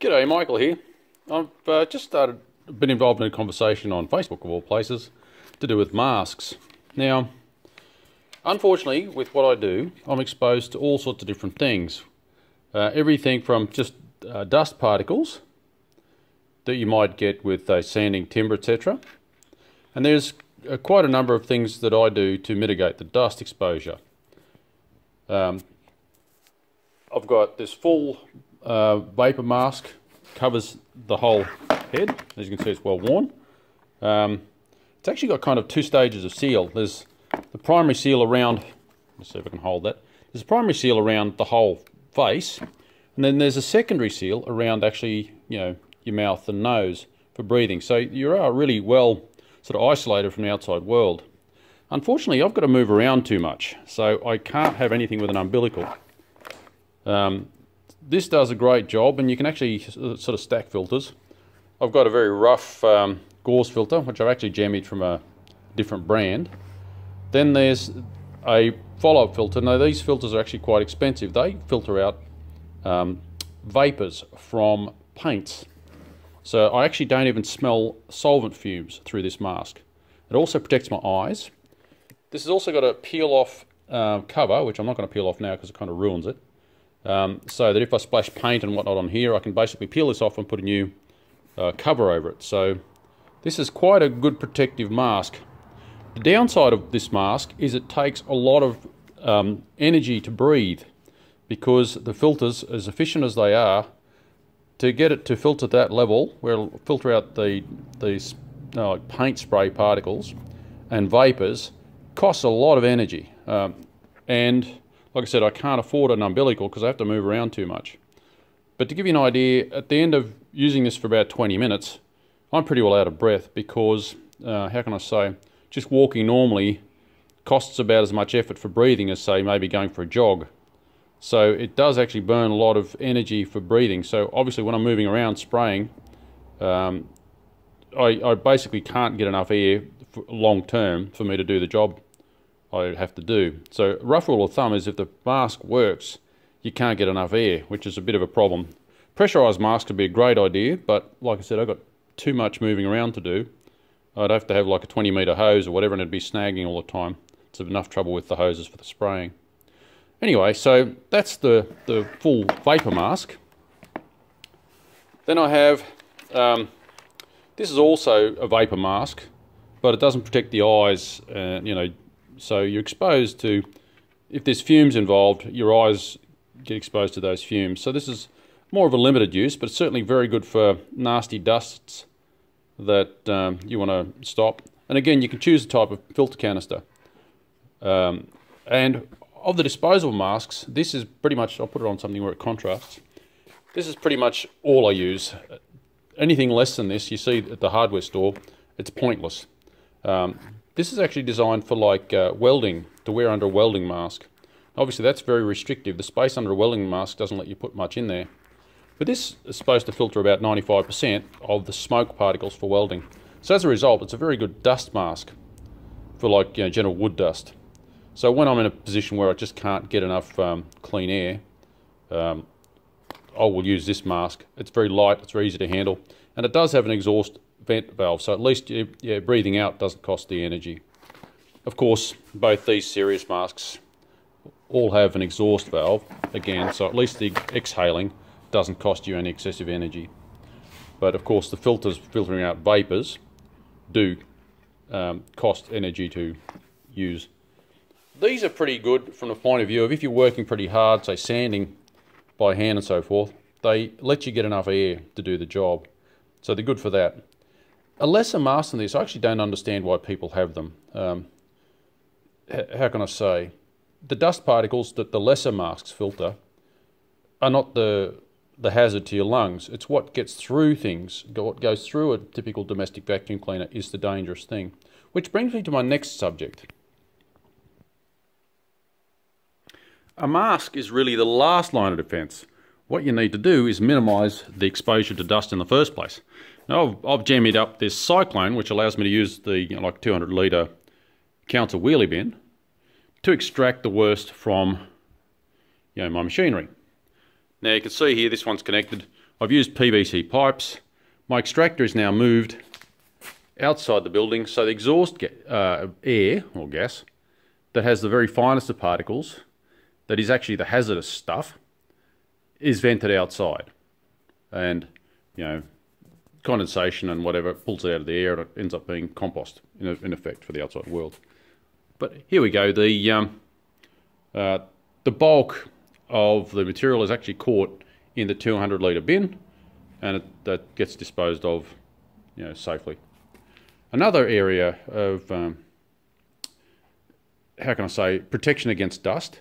G'day, Michael here. I've just been involved in a conversation on Facebook of all places to do with masks. Now, unfortunately, with what I do, I'm exposed to all sorts of different things. Everything from just dust particles that you might get with sanding timber, etc. And there's quite a number of things that I do to mitigate the dust exposure. I've got this full vapor mask, covers the whole head. As you can see, it's well worn. It's actually got kind of two stages of seal. There's the primary seal around, let's see if I can hold that. There's a primary seal around the whole face, and then there's a secondary seal around actually, your mouth and nose for breathing. So you are really well sort of isolated from the outside world. Unfortunately, I've got to move around too much, so I can't have anything with an umbilical. This does a great job, and you can actually sort of stack filters. I've got a very rough gauze filter, which I've actually jammied from a different brand. Then there's a follow-up filter. Now these filters are actually quite expensive. They filter out vapors from paints. So I actually don't even smell solvent fumes through this mask. It also protects my eyes. This has also got a peel-off cover, which I'm not going to peel off now because it kind of ruins it. So that if I splash paint and whatnot on here, I can basically peel this off and put a new cover over it. So this is quite a good protective mask. The downside of this mask is it takes a lot of energy to breathe, because the filters, as efficient as they are, to get it to filter that level, where it'll filter out these paint spray particles and vapors, costs a lot of energy. And like I said, I can't afford an umbilical because I have to move around too much. But to give you an idea, at the end of using this for about 20 minutes, I'm pretty well out of breath because, how can I say, just walking normally costs about as much effort for breathing as, say, maybe going for a jog. So it does actually burn a lot of energy for breathing. So obviously when I'm moving around spraying, I basically can't get enough air long term for me to do the job I have to do. So rough rule of thumb is if the mask works, you can't get enough air, which is a bit of a problem. Pressurized masks would be a great idea, but like I said, I've got too much moving around to do. I'd have to have like a 20-meter hose or whatever, and it'd be snagging all the time. It's enough trouble with the hoses for the spraying. Anyway, so that's the full vapor mask. Then I have, this is also a vapor mask, but it doesn't protect the eyes, so you're exposed to, if there's fumes involved, your eyes get exposed to those fumes. So this is more of a limited use, but it's certainly very good for nasty dusts that you want to stop. And again, you can choose the type of filter canister. And of the disposable masks, this is pretty much, I'll put it on something where it contrasts. This is pretty much all I use. Anything less than this, you see at the hardware store, it's pointless. This is actually designed for like welding, to wear under a welding mask. Obviously that's very restrictive. The space under a welding mask doesn't let you put much in there. But this is supposed to filter about 95% of the smoke particles for welding. So as a result, it's a very good dust mask for like general wood dust. So when I'm in a position where I just can't get enough clean air, I will use this mask. It's very light, it's very easy to handle, and it does have an exhaust vent valve, so at least breathing out doesn't cost the energy. Of course, both these series masks all have an exhaust valve, again, so at least the exhaling doesn't cost you any excessive energy. But of course the filters filtering out vapors do cost energy to use. These are pretty good from the point of view of if you're working pretty hard, say sanding by hand and so forth, they let you get enough air to do the job. So they're good for that. A lesser mask than this, I actually don't understand why people have them. How can I say? The dust particles that the lesser masks filter are not the hazard to your lungs. It's what gets through things. What goes through a typical domestic vacuum cleaner is the dangerous thing. Which brings me to my next subject. A mask is really the last line of defence. What you need to do is minimise the exposure to dust in the first place. Now I've jammied up this cyclone, which allows me to use the like 200 litre council wheelie bin to extract the worst from my machinery. Now you can see here this one's connected. I've used PVC pipes. My extractor is now moved outside the building, so the exhaust air or gas that has the very finest of particles, that is actually the hazardous stuff, is vented outside. And, condensation and whatever pulls it out of the air, and it ends up being compost in effect for the outside world. But here we go. The bulk of the material is actually caught in the 200 litre bin, and that gets disposed of, safely. Another area of protection against dust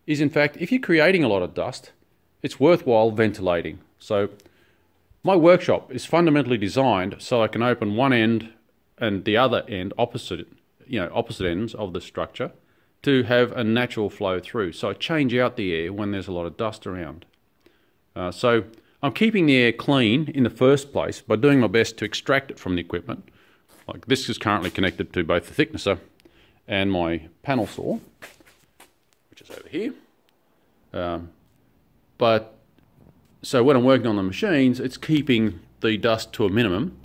is, in fact, if you're creating a lot of dust, it's worthwhile ventilating. So my workshop is fundamentally designed so I can open one end and the other end opposite ends of the structure to have a natural flow through. So I change out the air when there's a lot of dust around. So I'm keeping the air clean in the first place by doing my best to extract it from the equipment. Like this is currently connected to both the thicknesser and my panel saw, which is over here. So when I'm working on the machines, it's keeping the dust to a minimum,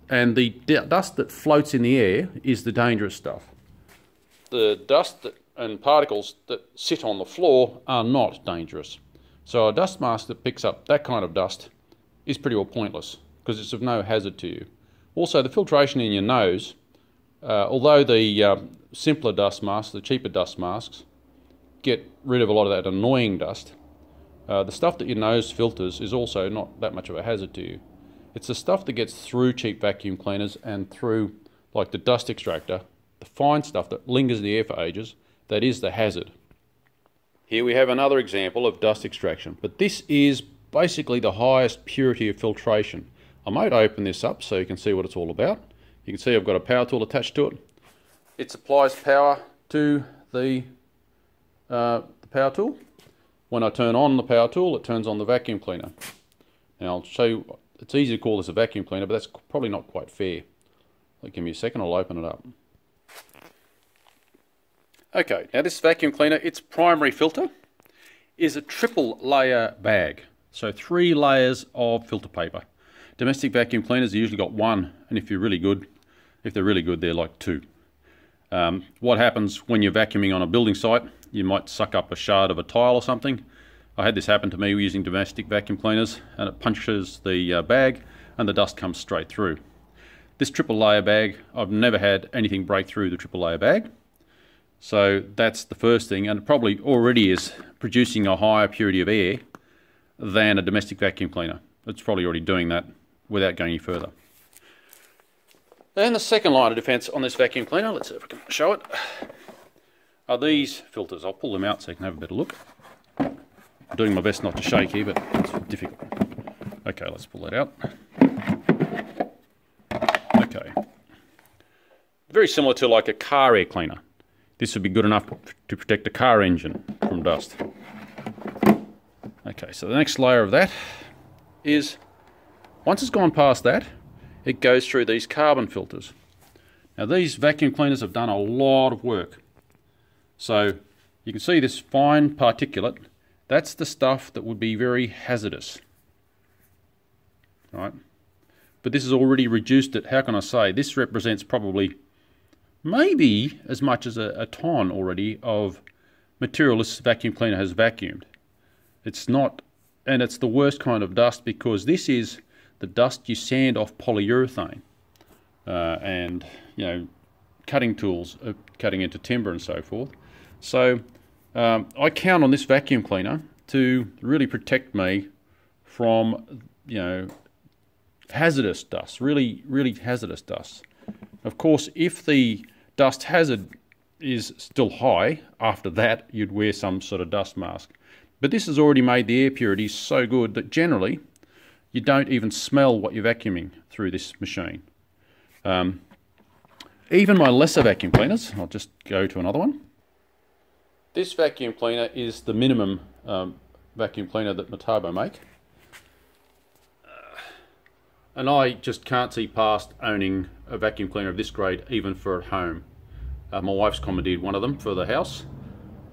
and the dust that floats in the air is the dangerous stuff. The dust and particles that sit on the floor are not dangerous. So a dust mask that picks up that kind of dust is pretty well pointless because it's of no hazard to you. Also, the filtration in your nose, although the simpler dust masks, the cheaper dust masks, get rid of a lot of that annoying dust, the stuff that your nose filters is also not that much of a hazard to you. It's the stuff that gets through cheap vacuum cleaners and through, like the dust extractor, the fine stuff that lingers in the air for ages, that is the hazard. Here we have another example of dust extraction, but this is basically the highest purity of filtration. I might open this up so you can see what it's all about. You can see I've got a power tool attached to it. It supplies power to the power tool. When I turn on the power tool, it turns on the vacuum cleaner. Now I'll show you, it's easy to call this a vacuum cleaner, but that's probably not quite fair. Give me a second, I'll open it up. Okay, now this vacuum cleaner, its primary filter is a triple layer bag. So 3 layers of filter paper. Domestic vacuum cleaners have usually got 1, and if they're really good, they're like 2. What happens when you're vacuuming on a building site? You might suck up a shard of a tile or something. I had this happen to me using domestic vacuum cleaners, and it punches the bag and the dust comes straight through. This triple layer bag, I've never had anything break through the triple layer bag. So that's the first thing, and it probably already is producing a higher purity of air than a domestic vacuum cleaner. It's probably already doing that without going any further. And the second line of defense on this vacuum cleaner, let's see if I can show it, are these filters. I'll pull them out so you can have a better look. I'm doing my best not to shake here, but it's difficult. Okay, let's pull that out. Okay. Very similar to like a car air cleaner. This would be good enough to protect a car engine from dust. Okay, so the next layer of that is, once it's gone past that, it goes through these carbon filters. Now these vacuum cleaners have done a lot of work. So you can see this fine particulate, that's the stuff that would be very hazardous. Right? But this has already reduced it, how can I say, this represents probably maybe as much as a ton already of material this vacuum cleaner has vacuumed. It's not, and it's the worst kind of dust because this is the dust you sand off polyurethane and cutting tools, cutting into timber and so forth. So I count on this vacuum cleaner to really protect me from hazardous dust, really hazardous dust. Of course, if the dust hazard is still high, after that you'd wear some sort of dust mask. But this has already made the air purity so good that generally you don't even smell what you're vacuuming through this machine. Even my lesser vacuum cleaners, I'll just go to another one. This vacuum cleaner is the minimum vacuum cleaner that Metabo make. And I just can't see past owning a vacuum cleaner of this grade even for at home. My wife's commandeered one of them for the house.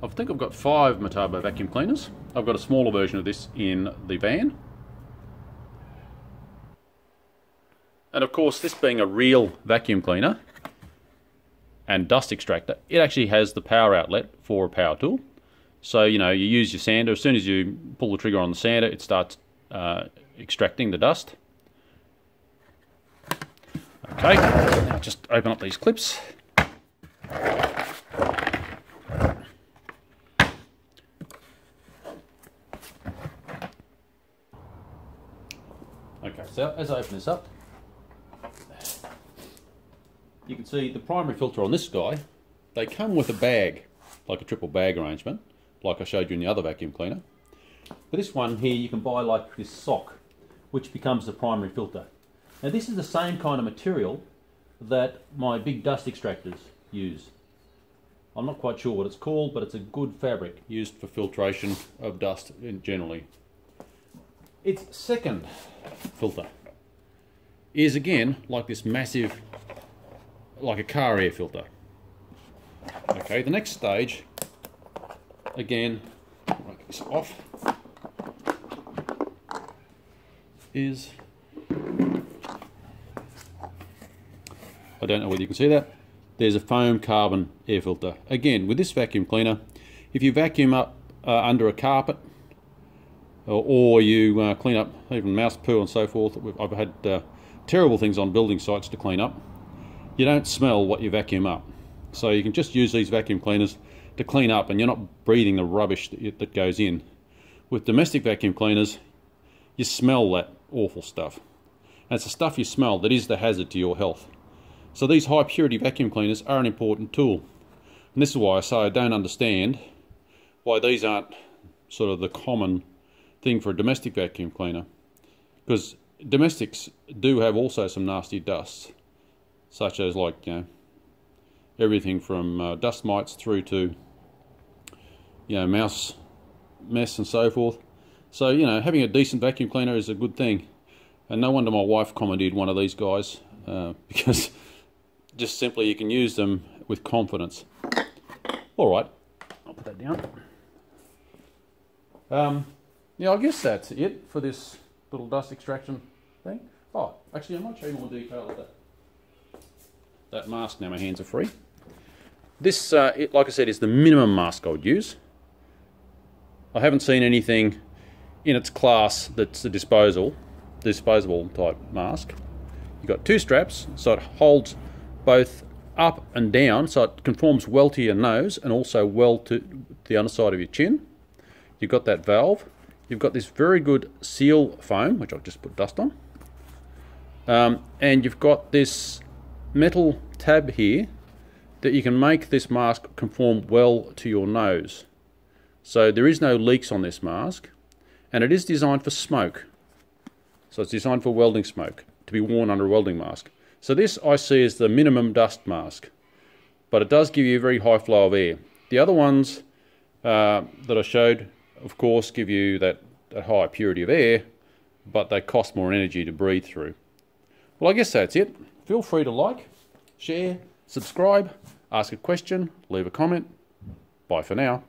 I think I've got 5 Metabo vacuum cleaners. I've got a smaller version of this in the van. And of course, this being a real vacuum cleaner and dust extractor, it actually has the power outlet for a power tool. So, you know, you use your sander. As soon as you pull the trigger on the sander, it starts extracting the dust. Okay, now just open up these clips. Okay, so as I open this up, you can see the primary filter on this guy. They come with a bag, like a triple bag arrangement, like I showed you in the other vacuum cleaner. But this one here, you can buy like this sock, which becomes the primary filter. Now this is the same kind of material that my big dust extractors use. I'm not quite sure what it's called, but it's a good fabric used for filtration of dust generally. Its second filter is again like this massive, like a car air filter. Okay, the next stage, again, take this off, is, I don't know whether you can see that, there's a foam carbon air filter. Again, with this vacuum cleaner, if you vacuum up under a carpet, or you clean up even mouse poo and so forth, I've had terrible things on building sites to clean up, you don't smell what you vacuum up. So you can just use these vacuum cleaners to clean up and you're not breathing the rubbish that goes in. With domestic vacuum cleaners, you smell that awful stuff. And it's the stuff you smell that is the hazard to your health. So these high purity vacuum cleaners are an important tool. And this is why I say I don't understand why these aren't sort of the common thing for a domestic vacuum cleaner. Because domestics do have also some nasty dusts, such as, like, you know, everything from dust mites through to, you know, mouse mess and so forth. So, you know, having a decent vacuum cleaner is a good thing. And no wonder my wife commandeered one of these guys, because just simply you can use them with confidence. Alright, I'll put that down. Yeah, I guess that's it for this little dust extraction thing. Oh, actually I might show you more detail of that mask now my hands are free. This, like I said, is the minimum mask I would use. I haven't seen anything in its class that's a disposable type mask. You've got two straps, so it holds both up and down, so it conforms well to your nose and also well to the underside of your chin. You've got that valve. You've got this very good seal foam, which I've just put dust on. And you've got this metal tab here that you can make this mask conform well to your nose. So there is no leaks on this mask, and it is designed for smoke. So it's designed for welding smoke, to be worn under a welding mask. So this I see as the minimum dust mask, but it does give you a very high flow of air. The other ones that I showed, of course, give you that high purity of air, but they cost more energy to breathe through. Well, I guess that's it. Feel free to like, share, subscribe, ask a question, leave a comment. Bye for now.